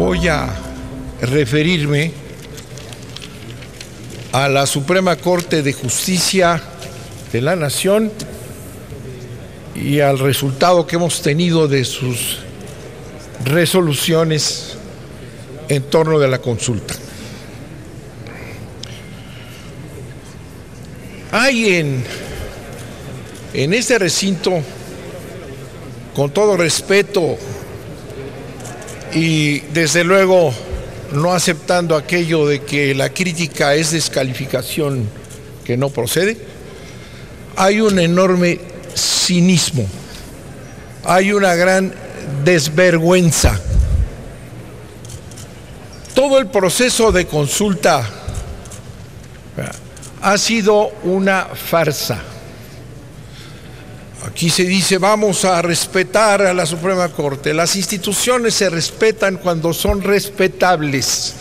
voy a referirme a la Suprema Corte de Justicia de la Nación y al resultado que hemos tenido de sus resoluciones en torno de la consulta. Hay en este recinto, con todo respeto y desde luego no aceptando aquello de que la crítica es descalificación que no procede, hay un enorme cinismo, hay una gran desvergüenza. Todo el proceso de consulta ha sido una farsa. Aquí se dice, vamos a respetar a la Suprema Corte. Las instituciones se respetan cuando son respetables.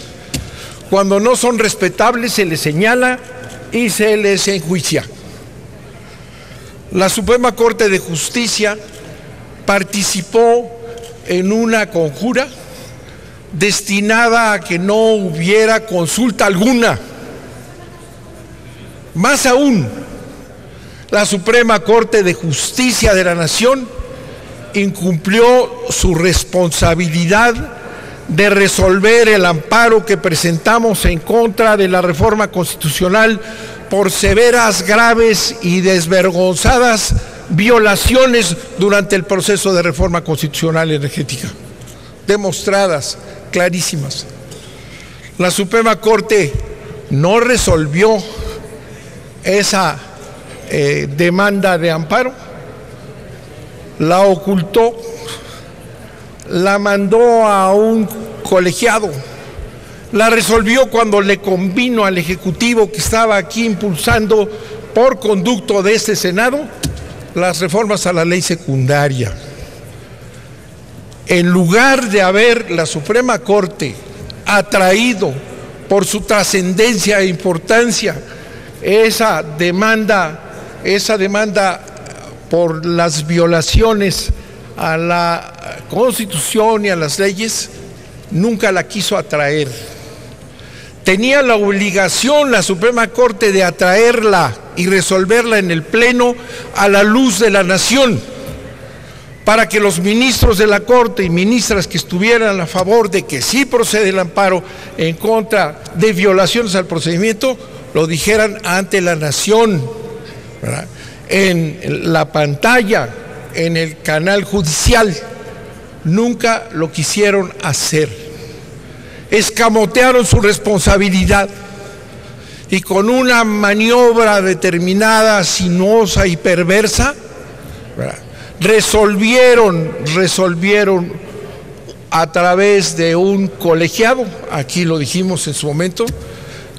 Cuando no son respetables se les señala y se les enjuicia. La Suprema Corte de Justicia participó en una conjura destinada a que no hubiera consulta alguna. Más aún, la Suprema Corte de Justicia de la Nación incumplió su responsabilidad de resolver el amparo que presentamos en contra de la reforma constitucional por severas, graves y desvergonzadas violaciones durante el proceso de reforma constitucional energética, demostradas, clarísimas. La Suprema Corte no resolvió esa demanda de amparo, la ocultó, la mandó a un colegiado, la resolvió cuando le convino al Ejecutivo que estaba aquí impulsando por conducto de este Senado las reformas a la ley secundaria. En lugar de haber la Suprema Corte atraído por su trascendencia e importancia esa demanda por las violaciones a la Constitución y a las leyes, nunca la quiso atraer. Tenía la obligación la Suprema Corte de atraerla y resolverla en el Pleno a la luz de la nación, para que los ministros de la Corte y ministras que estuvieran a favor de que sí procede el amparo en contra de violaciones al procedimiento, lo dijeran ante la nación, ¿verdad? En la pantalla, en el canal judicial. Nunca lo quisieron hacer. Escamotearon su responsabilidad y con una maniobra determinada, sinuosa y perversa, ¿verdad?, resolvieron a través de un colegiado, aquí lo dijimos en su momento,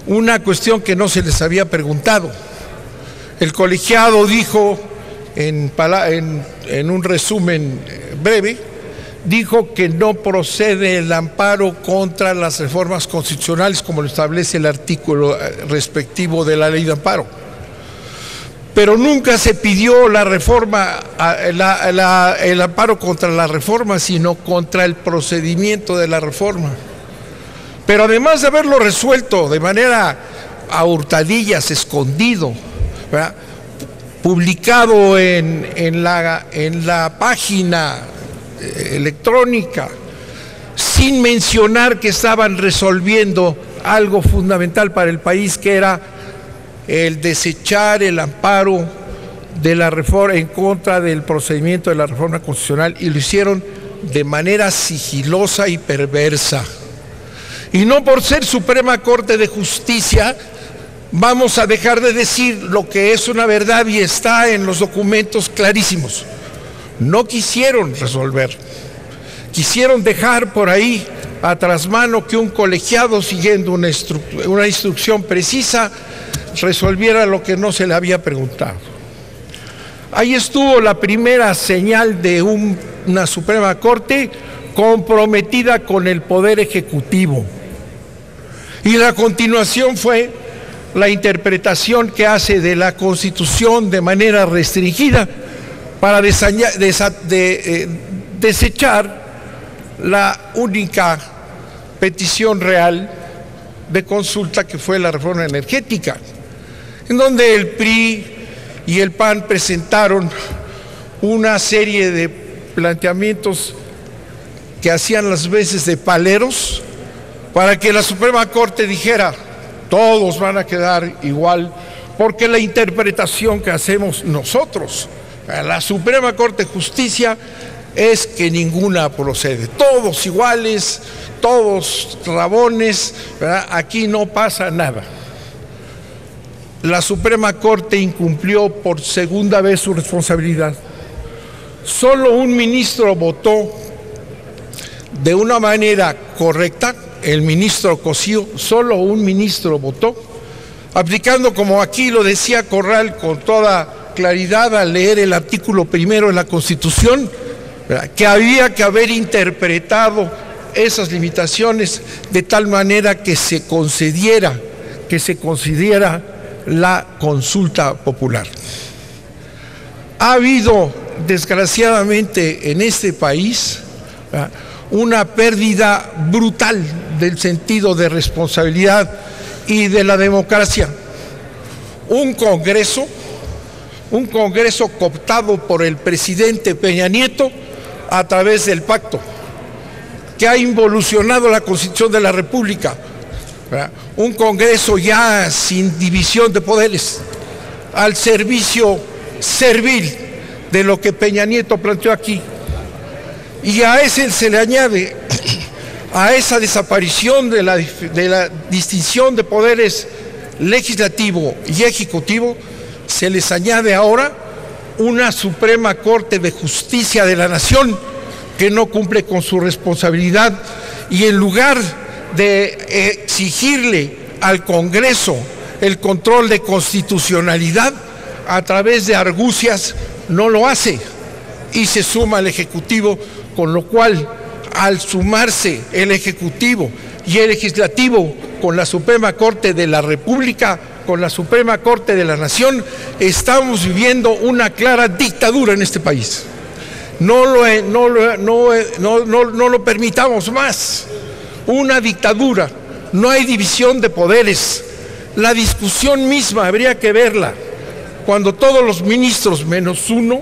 una cuestión que no se les había preguntado. El colegiado dijo, en un resumen breve, dijo que no procede el amparo contra las reformas constitucionales como lo establece el artículo respectivo de la ley de amparo. Pero nunca se pidió la reforma, el amparo contra la reforma, sino contra el procedimiento de la reforma. Pero además de haberlo resuelto de manera a hurtadillas, escondido, ¿verdad?, publicado en la página electrónica, sin mencionar que estaban resolviendo algo fundamental para el país, que era el desechar el amparo de la reforma en contra del procedimiento de la reforma constitucional, y lo hicieron de manera sigilosa y perversa. Y no por ser Suprema Corte de Justicia vamos a dejar de decir lo que es una verdad y está en los documentos clarísimos. No quisieron resolver, quisieron dejar por ahí a trasmano que un colegiado, siguiendo una instrucción precisa, resolviera lo que no se le había preguntado. Ahí estuvo la primera señal de una Suprema Corte comprometida con el Poder Ejecutivo. Y la continuación fue la interpretación que hace de la Constitución de manera restringida para desechar la única petición real de consulta, que fue la reforma energética, en donde el PRI y el PAN presentaron una serie de planteamientos que hacían las veces de paleros para que la Suprema Corte dijera: todos van a quedar igual, porque la interpretación que hacemos nosotros, la Suprema Corte de Justicia, es que ninguna procede, todos iguales, todos rabones, ¿verdad? Aquí no pasa nada. La Suprema Corte incumplió por segunda vez su responsabilidad. Solo un ministro votó de una manera correcta, el ministro Cosío, solo un ministro votó, aplicando, como aquí lo decía Corral con toda claridad al leer el artículo primero de la Constitución, ¿verdad?, que había que haber interpretado esas limitaciones de tal manera que se concediera la consulta popular. Ha habido, desgraciadamente, en este país, ¿verdad?, una pérdida brutal del sentido de responsabilidad y de la democracia. Un Congreso cooptado por el presidente Peña Nieto a través del pacto, que ha involucionado la Constitución de la República, ¿verdad? Un Congreso ya sin división de poderes, al servicio servil de lo que Peña Nieto planteó aquí. Y a ese se le añade, a esa desaparición de la distinción de poderes legislativo y ejecutivo, se les añade ahora una Suprema Corte de Justicia de la Nación que no cumple con su responsabilidad, y en lugar de exigirle al Congreso el control de constitucionalidad a través de argucias, no lo hace y se suma al Ejecutivo, con lo cual, al sumarse el Ejecutivo y el Legislativo con la Suprema Corte de la República, con la Suprema Corte de la Nación, estamos viviendo una clara dictadura en este país. No lo permitamos más. Una dictadura. No hay división de poderes. La discusión misma habría que verla cuando todos los ministros, menos uno,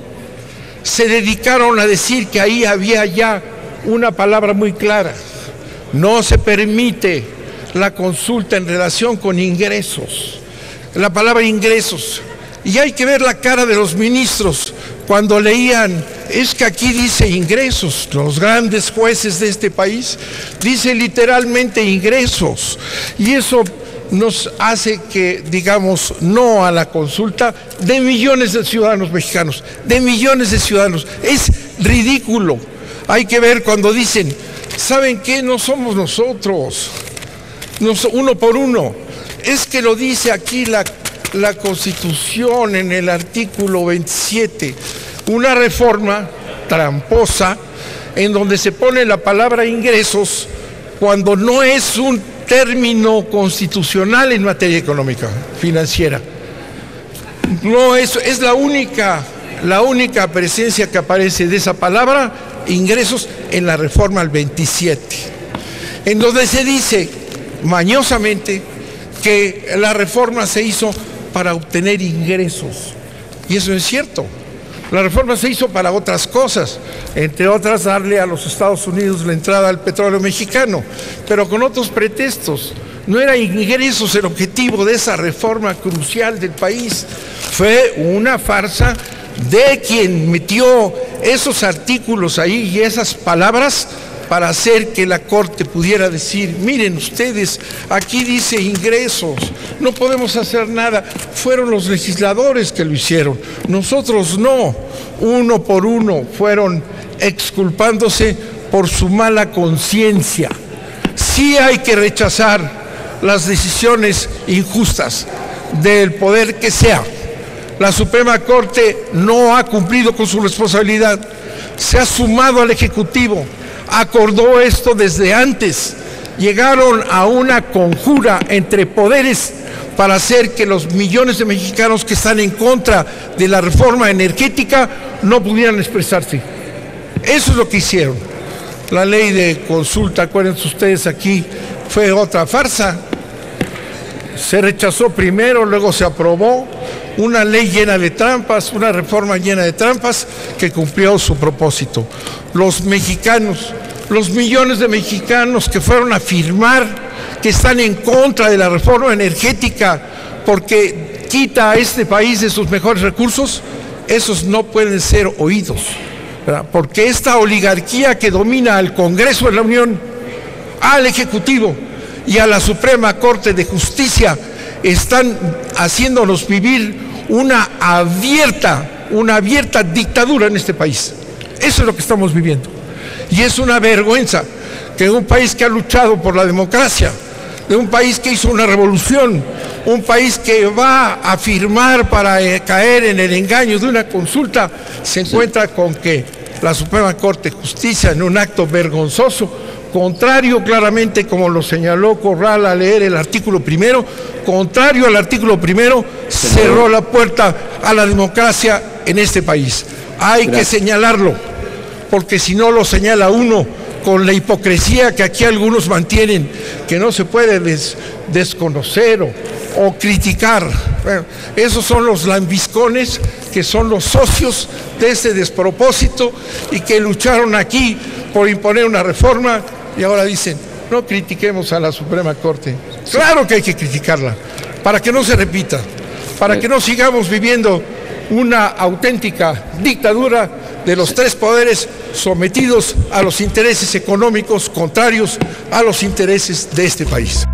se dedicaron a decir que ahí había ya una palabra muy clara: no se permite la consulta en relación con ingresos. La palabra ingresos. Y hay que ver la cara de los ministros cuando leían: es que aquí dice ingresos. Los grandes jueces de este país dicen literalmente ingresos, y eso nos hace que digamos no a la consulta de millones de ciudadanos mexicanos, de millones de ciudadanos. Es ridículo. Hay que ver cuando dicen: ¿saben qué? No somos nosotros, uno por uno. Es que lo dice aquí la Constitución en el artículo 27, una reforma tramposa en donde se pone la palabra ingresos cuando no es un término constitucional en materia económica, financiera. No, es la única presencia que aparece de esa palabra, ingresos, en la reforma al 27, en donde se dice mañosamente que la reforma se hizo para obtener ingresos, y eso es cierto. La reforma se hizo para otras cosas, entre otras darle a los Estados Unidos la entrada al petróleo mexicano, pero con otros pretextos. No era ingresos el objetivo de esa reforma crucial del país. Fue una farsa de quien metió esos artículos ahí y esas palabras para hacer que la Corte pudiera decir: miren ustedes, aquí dice ingresos, no podemos hacer nada. Fueron los legisladores que lo hicieron, nosotros no. Uno por uno fueron exculpándose por su mala conciencia. Sí hay que rechazar las decisiones injustas del poder que sea. La Suprema Corte no ha cumplido con su responsabilidad, se ha sumado al Ejecutivo, acordó esto desde antes, llegaron a una conjura entre poderes para hacer que los millones de mexicanos que están en contra de la reforma energética no pudieran expresarse. Eso es lo que hicieron. La ley de consulta, acuérdense ustedes aquí, fue otra farsa. Se rechazó primero, luego se aprobó una ley llena de trampas, una reforma llena de trampas que cumplió su propósito. Los mexicanos, los millones de mexicanos que fueron a firmar que están en contra de la reforma energética porque quita a este país de sus mejores recursos, esos no pueden ser oídos, ¿verdad? Porque esta oligarquía que domina al Congreso de la Unión, al Ejecutivo y a la Suprema Corte de Justicia están haciéndonos vivir una abierta dictadura en este país. Eso es lo que estamos viviendo. Y es una vergüenza que un país que ha luchado por la democracia, de un país que hizo una revolución, un país que va a firmar para caer en el engaño de una consulta, se encuentra con que la Suprema Corte de Justicia, en un acto vergonzoso, contrario claramente, como lo señaló Corral al leer el artículo primero, contrario al artículo primero, cerró la puerta a la democracia en este país. Hay que señalarlo, porque si no lo señala uno con la hipocresía que aquí algunos mantienen, que no se puede desconocer o criticar. Bueno, esos son los lambiscones que son los socios de este despropósito y que lucharon aquí por imponer una reforma y ahora dicen, no critiquemos a la Suprema Corte. Claro que hay que criticarla, para que no se repita, para que no sigamos viviendo una auténtica dictadura de los tres poderes sometidos a los intereses económicos contrarios a los intereses de este país.